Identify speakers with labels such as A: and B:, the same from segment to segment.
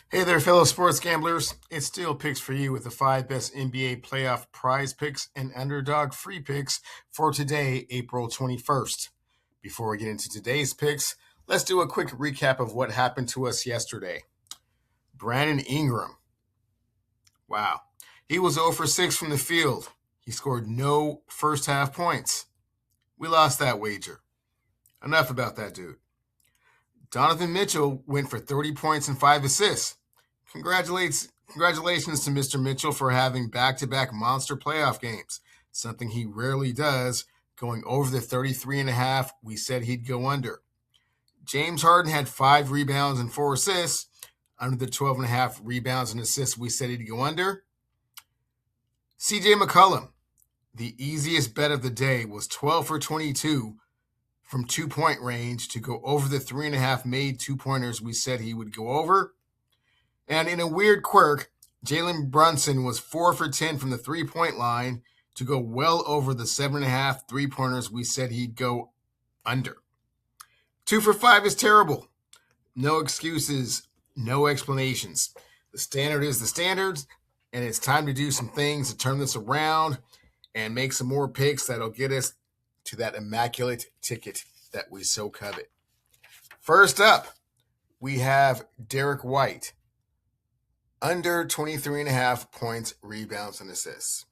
A: Hey there, fellow sports gamblers. It's Steel Picks for you with the 5 best NBA playoff prize picks and underdog free picks for today, April 21st. Before we get into today's picks, let's do a quick recap of what happened to us yesterday. Brandon Ingram. Wow. He was 0 for 6 from the field. He scored no first half points. We lost that wager. Enough about that dude. Donovan Mitchell went for 30 points and 5 assists. Congratulations to Mr. Mitchell for having back-to-back monster playoff games, something he rarely does, going over the 33.5 we said he'd go under. James Harden had 5 rebounds and 4 assists, under the 12.5 rebounds and assists we said he'd go under. CJ McCollum, the easiest bet of the day, was 12 for 22 from 2-point range to go over the 3.5 made 2-pointers we said he would go over. And in a weird quirk, Jalen Brunson was 4 for 10 from the 3-point line to go well over the 7.5 3-pointers we said he'd go under. 2 for 5 is terrible. No excuses, no explanations. The standard is the standard, and it's time to do some things to turn this around and make some more picks that'll get us to that immaculate ticket that we so covet. First up, we have Derek White. Under 23.5 points, rebounds, and assists.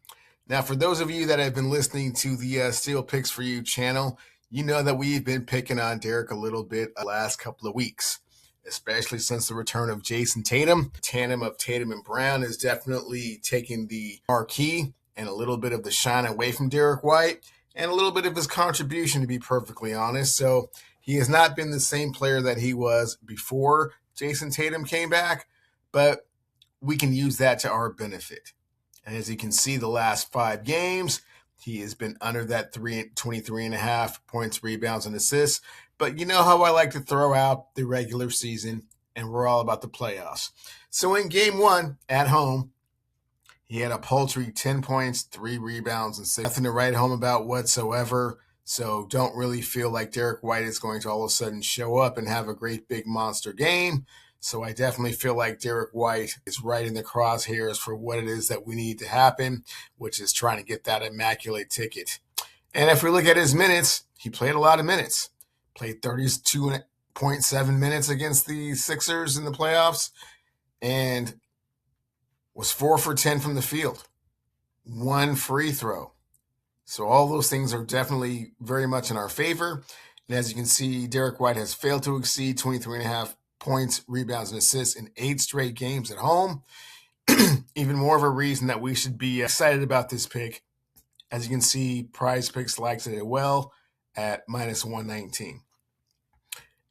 A: Now, for those of you that have been listening to the Steel Picks for You channel, you know that we've been picking on Derek a little bit the last couple of weeks, especially since the return of Jason Tatum. The tandem of Tatum and Brown is definitely taking the marquee and a little bit of the shine away from Derek White and a little bit of his contribution, to be perfectly honest. So he has not been the same player that he was before Jason Tatum came back, but we can use that to our benefit. And as you can see, the last 5 games, he has been under that 23.5 points, rebounds, and assists. But you know how I like to throw out the regular season, and we're all about the playoffs. So in game 1 at home, he had a paltry 10 points, 3 rebounds, and 6. Nothing to write home about whatsoever. So don't really feel like Derek White is going to all of a sudden show up and have a great big monster game. So I definitely feel like Derek White is right in the crosshairs for what it is that we need to happen, which is trying to get that immaculate ticket. And if we look at his minutes, he played a lot of minutes. Played 32.7 minutes against the Sixers in the playoffs and was 4 for 10 from the field. 1 free throw. So all those things are definitely very much in our favor. And as you can see, Derek White has failed to exceed 23.5 points, rebounds, and assists in 8 straight games at home. Even more of a reason that we should be excited about this pick. As you can see, Prizepicks likes it well at -119.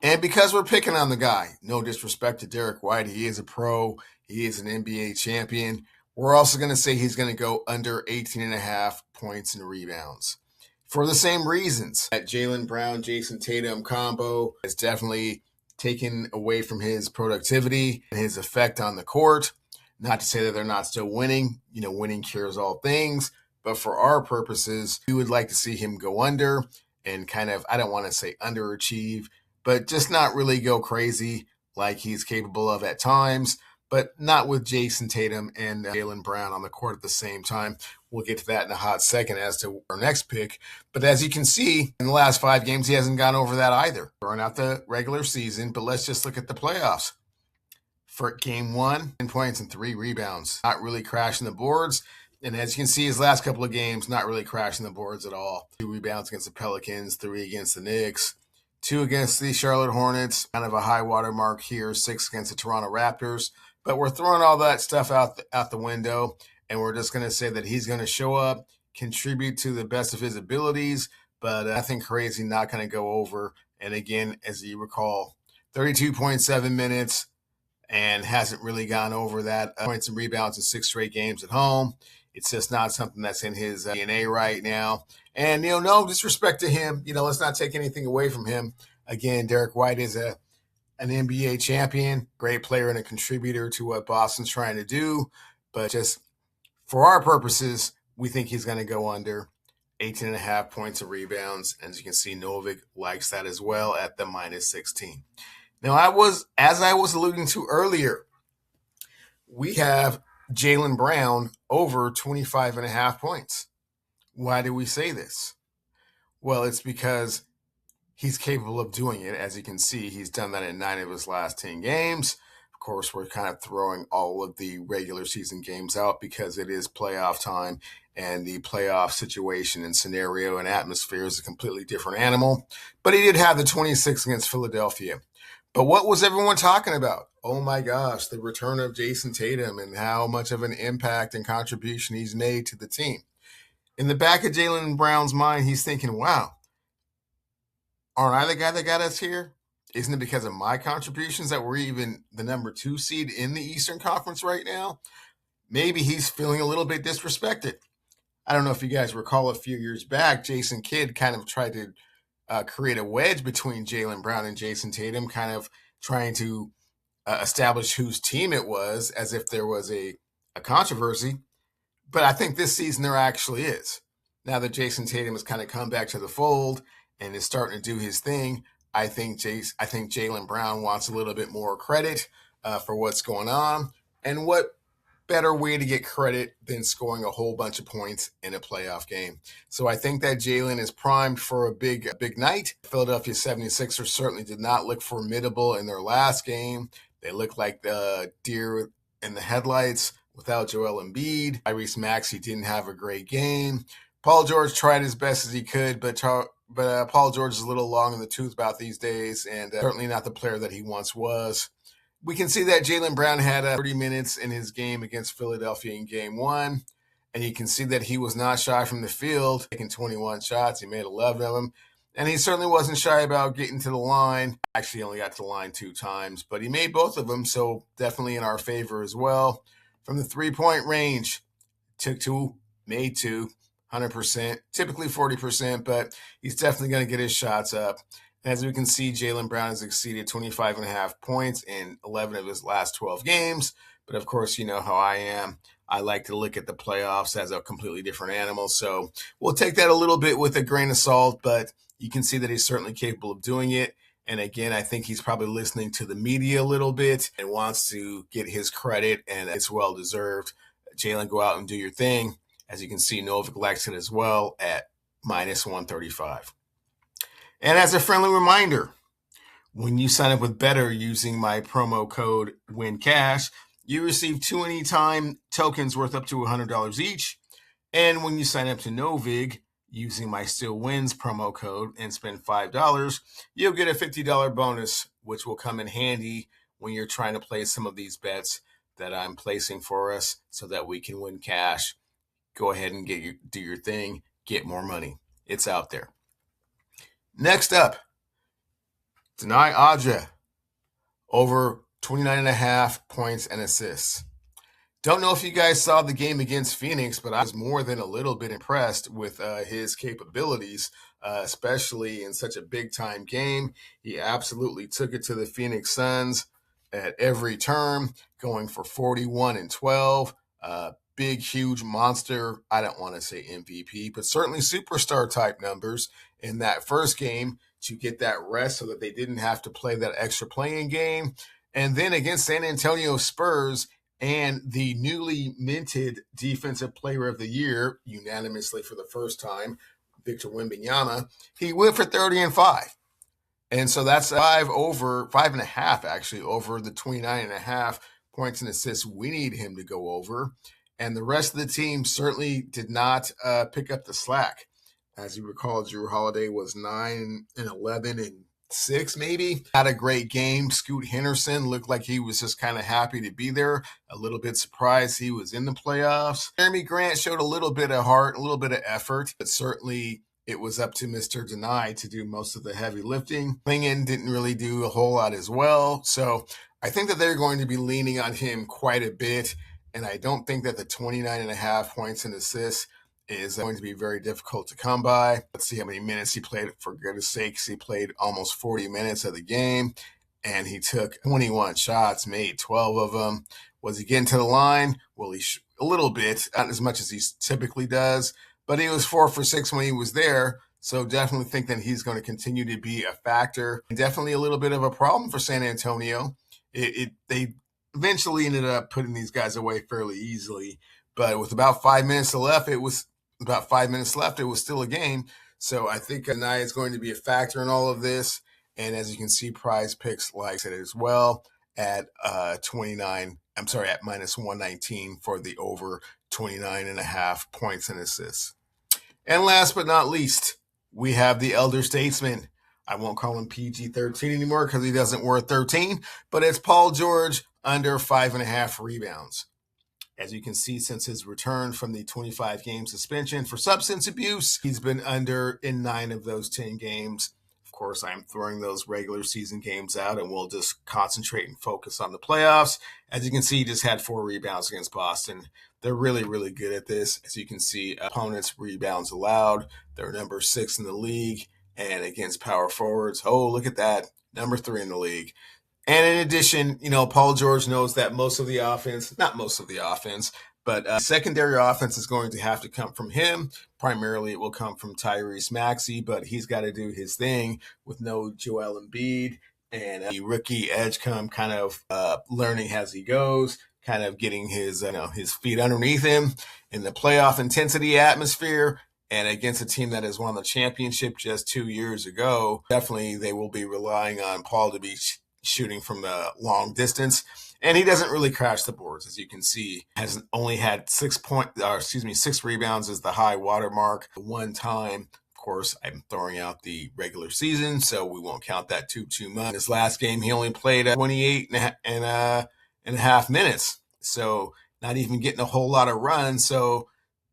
A: And because we're picking on the guy, no disrespect to Derek White, he is a pro, he is an NBA champion. We're also going to say he's going to go under 18.5 points and rebounds. For the same reasons, that Jaylen Brown, Jason Tatum combo is definitely taken away from his productivity and his effect on the court. Not to say that they're not still winning. You know, winning cures all things. But for our purposes, we would like to see him go under and kind of, I don't want to say underachieve, but just not really go crazy like he's capable of at times, but not with Jason Tatum and Jaylen Brown on the court at the same time. We'll get to that in a hot second as to our next pick. But as you can see, in the last 5 games, he hasn't gone over that either. Throwing out the regular season, but let's just look at the playoffs. For game 1, 10 points and 3 rebounds. Not really crashing the boards. And as you can see, his last couple of games, not really crashing the boards at all. 2 rebounds against the Pelicans, 3 against the Knicks, 2 against the Charlotte Hornets. Kind of a high water mark here, 6 against the Toronto Raptors. But we're throwing all that stuff out the window, and we're just going to say that he's going to show up, contribute to the best of his abilities, but nothing crazy, not going to go over. And again, as you recall, 32.7 minutes and hasn't really gone over that. Points and rebounds in 6 straight games at home. It's just not something that's in his DNA right now. And, no disrespect to him. Let's not take anything away from him. Again, Derek White is an NBA champion, great player and a contributor to what Boston's trying to do. But just for our purposes, we think he's going to go under 18.5 points of rebounds. As you can see, Novig likes that as well at the -16. Now, as I was alluding to earlier, we have Jaylen Brown over 25.5 points. Why do we say this? Well, it's because he's capable of doing it. As you can see, he's done that in 9 of his last 10 games. Of course, we're kind of throwing all of the regular season games out because it is playoff time, and the playoff situation and scenario and atmosphere is a completely different animal. But he did have the 26 against Philadelphia. But what was everyone talking about? Oh my gosh, the return of Jason Tatum and how much of an impact and contribution he's made to the team. In the back of Jaylen Brown's mind, he's thinking, wow, aren't I the guy that got us here? Isn't it because of my contributions that we're even the number 2 seed in the Eastern Conference right now? Maybe he's feeling a little bit disrespected. I don't know if you guys recall a few years back, Jason Kidd kind of tried to create a wedge between Jaylen Brown and Jason Tatum, kind of trying to establish whose team it was as if there was a controversy. But I think this season there actually is. Now that Jason Tatum has kind of come back to the fold and is starting to do his thing, I think Jaylen Brown wants a little bit more credit for what's going on. And what better way to get credit than scoring a whole bunch of points in a playoff game? So I think that Jaylen is primed for a big night. Philadelphia 76ers certainly did not look formidable in their last game. They looked like the deer in the headlights without Joel Embiid. Tyrese Maxey didn't have a great game. Paul George tried as best as he could, but Paul George is a little long in the tooth about these days, and certainly not the player that he once was. We can see that Jaylen Brown had 30 minutes in his game against Philadelphia in Game 1, and you can see that he was not shy from the field, taking 21 shots. He made 11 of them, and he certainly wasn't shy about getting to the line. Actually, only got to the line 2 times, but he made both of them, so definitely in our favor as well. From the three-point range, took 2, made 2, 100%, typically 40%, but he's definitely going to get his shots up. As we can see, Jaylen Brown has exceeded 25.5 points in 11 of his last 12 games. But of course, you know how I am. I like to look at the playoffs as a completely different animal. So we'll take that a little bit with a grain of salt, but you can see that he's certainly capable of doing it. And again, I think he's probably listening to the media a little bit and wants to get his credit, and it's well deserved. Jaylen, go out and do your thing. As you can see, Novig likes it as well at minus 135. And as a friendly reminder, when you sign up with BETR using my promo code WINCASH, you receive 2 anytime tokens worth up to $100 each. And when you sign up to Novig using my STEELEWINS promo code and spend $5, you'll get a $50 bonus, which will come in handy when you're trying to place some of these bets that I'm placing for us so that we can win cash. Go ahead and do your thing, get more money. It's out there. Next up, Denai Aja, over 29.5 points and assists. Don't know if you guys saw the game against Phoenix, but I was more than a little bit impressed with his capabilities, especially in such a big-time game. He absolutely took it to the Phoenix Suns at every turn, going for 41 and 12. Big, huge monster. I don't want to say MVP, but certainly superstar type numbers in that first game to get that rest so that they didn't have to play that extra playing game. And then against San Antonio Spurs and the newly minted Defensive Player of the Year, unanimously for the first time, Victor Wembanyama, he went for 30 and 5. And so that's 5.5 actually over the 29.5 points and assists we need him to go over. And the rest of the team certainly did not pick up the slack. As you recall, Drew Holiday was 9 and 11 and 6 maybe. Had a great game. Scoot Henderson looked like he was just kind of happy to be there. A little bit surprised he was in the playoffs. Jeremy Grant showed a little bit of heart, a little bit of effort, but certainly it was up to Mr. Denai to do most of the heavy lifting. Klingen didn't really do a whole lot as well. So I think that they're going to be leaning on him quite a bit. And I don't think that the 29.5 points and assists is going to be very difficult to come by. Let's see how many minutes he played. For goodness sakes, he played almost 40 minutes of the game, and he took 21 shots, made 12 of them. Was he getting to the line? Well, a little bit, not as much as he typically does, but he was 4 for 6 when he was there. So definitely think that he's going to continue to be a factor. Definitely a little bit of a problem for San Antonio. They eventually ended up putting these guys away fairly easily. But with about 5 minutes left, it was still a game. So I think Nia is going to be a factor in all of this. And as you can see, Prizepicks likes it as well at at minus 119 for the over 29.5 points and assists. And last but not least, we have the elder statesman. I won't call him PG-13 anymore because he doesn't wear 13, but it's Paul George under 5.5 rebounds. As you can see, since his return from the 25-game suspension for substance abuse, he's been under in 9 of those 10 games. Of course, I'm throwing those regular season games out, and we'll just concentrate and focus on the playoffs. As you can see, he just had 4 rebounds against Boston. They're really, really good at this. As you can see, opponents' rebounds allowed. They're number 6 in the league. And against power forwards, oh, look at that, number 3 in the league. And in addition, Paul George knows that not most of the offense, but secondary offense is going to have to come from him. Primarily, it will come from Tyrese Maxey, but he's got to do his thing with no Joel Embiid and the rookie Edgecombe kind of learning as he goes, kind of getting his feet underneath him in the playoff intensity atmosphere. And against a team that has won the championship just 2 years ago, definitely they will be relying on Paul to be shooting from the long distance. And he doesn't really crash the boards, as you can see. Has only had 6 rebounds as the high watermark. One time, of course, I'm throwing out the regular season, so we won't count that too much. His last game, he only played 28 and a half minutes. So not even getting a whole lot of runs. So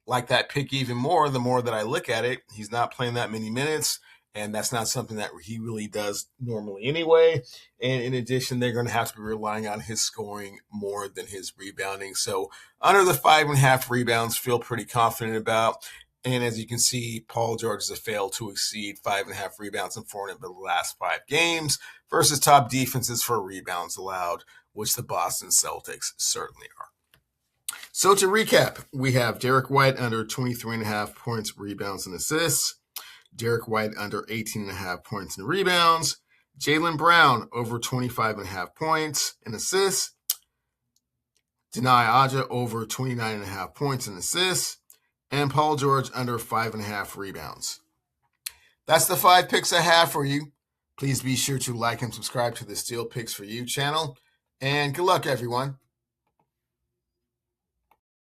A: like that pick even more, the more that I look at it, he's not playing that many minutes, and that's not something that he really does normally anyway. And in addition, they're going to have to be relying on his scoring more than his rebounding. So under the 5.5 rebounds, feel pretty confident about. And as you can see, Paul George has failed to exceed 5.5 rebounds and 4 in the last 5 games versus top defenses for rebounds allowed, which the Boston Celtics certainly are. So to recap, we have Derek White under 23.5 points, rebounds, and assists. Derek White under 18.5 points and rebounds. Jaylen Brown over 25.5 points and assists. Denai Aja over 29.5 points and assists. And Paul George under 5.5 rebounds. That's the 5 picks I have for you. Please be sure to like and subscribe to the Steel Picks for You channel. And good luck, everyone.